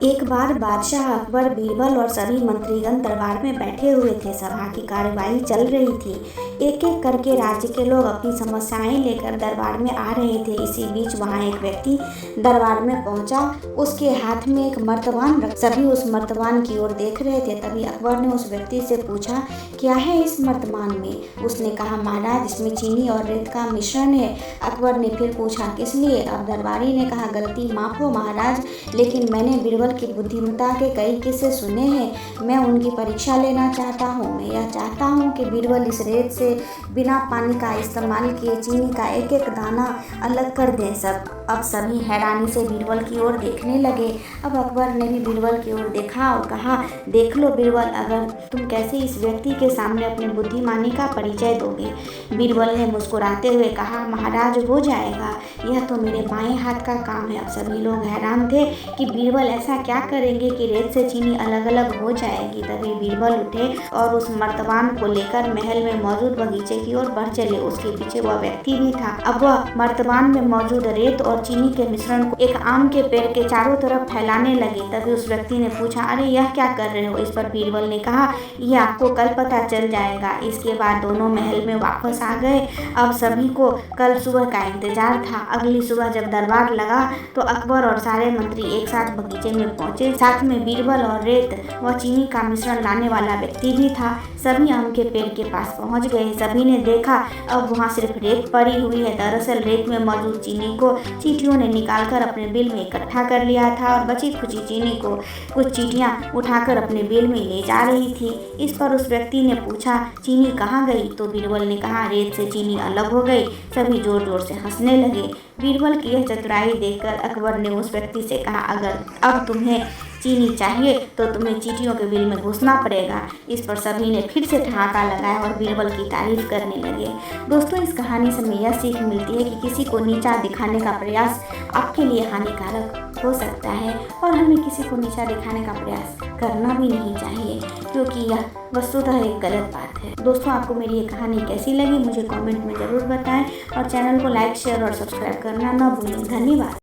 एक बार बादशाह अकबर, बीरबल और सभी मंत्रीगण दरबार में बैठे हुए थे। सभा की कार्यवाही चल रही थी। एक एक करके राज्य के लोग अपनी समस्याएं लेकर दरबार में आ रहे थे। इसी बीच वहां एक व्यक्ति दरबार में पहुंचा। उसके हाथ में एक मर्तबान रखा। सभी उस मर्तबान की ओर देख रहे थे। तभी अकबर ने उस व्यक्ति से पूछा, क्या है इस मर्तबान में? उसने कहा, महाराज, इसमें चीनी और रेत का मिश्रण है। अकबर ने फिर पूछा, किस लिए? अब दरबारी ने कहा, गलती माफ हो महाराज, लेकिन मैंने बीरबल की बुद्धिमत्ता के कई किस्से सुने हैं। मैं उनकी परीक्षा लेना चाहता हूँ। मैं यह चाहता हूँ कि बीरबल इस रेत से बिना पानी का इस्तेमाल किए चीनी का एक एक दाना अलग कर दें। अब सभी हैरानी से बीरबल की ओर देखने लगे। अब अकबर ने भी बीरबल की ओर देखा और कहा, देख लो बीरबल, अगर तुम कैसे इस व्यक्ति के सामने अपनी बुद्धिमानी का परिचय दोगे। बीरबल ने मुस्कुराते हुए कहा, महाराज, हो जाएगा, यह तो मेरे बाएं हाथ का काम है। अब सभी लोग हैरान थे कि बीरबल ऐसा क्या करेंगे कि रेत से चीनी अलग अलग हो जाएगी। तभी बीरबल उठे और उस मर्तबान को लेकर महल में मौजूद बगीचे की ओर बढ़ चले। उसके पीछे वह व्यक्ति भी था। अब वह मर्तबान में मौजूद रेत और चीनी के मिश्रण को एक आम के पेड़ के चारों तरफ फैलाने लगे। तभी उस व्यक्ति ने पूछा, अरे यह क्या कर रहे हो? इस पर बीरबल ने कहा, यह आपको कल पता चल जाएगा। इसके बाद दोनों महल में वापस आ गए। अब सभी को कल सुबह का इंतजार था। अगली सुबह जब दरबार लगा तो अकबर और सारे मंत्री एक साथ बगीचे में पहुंचे। साथ में बीरबल और रेत व चीनी का मिश्रण लाने वाला व्यक्ति भी था। सभी आम के पेड़ के पास पहुंच गए। सभी ने देखा, अब वहां सिर्फ रेत पड़ी हुई है। दरअसल रेत में मौजूद चीनी को चींटियों ने निकालकर अपने बिल में इकट्ठा कर लिया था और बची खुची चीनी को कुछ चींटियां उठाकर अपने बिल में ले जा रही थी। इस पर उस व्यक्ति ने पूछा, चीनी कहाँ गई? तो बीरबल ने कहा, रेत से चीनी अलग हो गई। सभी जोर जोर से हंसने लगे। बीरबल की यह चतुराई देखकर अकबर ने उस व्यक्ति से कहा, अगर अब तुम्हें चीनी चाहिए तो तुम्हें चींटियों के बिल में घुसना पड़ेगा। इस पर सभी ने फिर से ठहाका लगाया और बीरबल की तारीफ करने लगे। दोस्तों, इस कहानी से हमें यह सीख मिलती है कि किसी को नीचा दिखाने का प्रयास आपके लिए हानिकारक हो सकता है और हमें किसी को नीचा दिखाने का प्रयास करना भी नहीं चाहिए, क्योंकि यह वस्तुतः एक गलत बात है। दोस्तों, आपको मेरी ये कहानी कैसी लगी मुझे कमेंट में ज़रूर बताएं और चैनल को लाइक, शेयर और सब्सक्राइब करना न भूलें। धन्यवाद।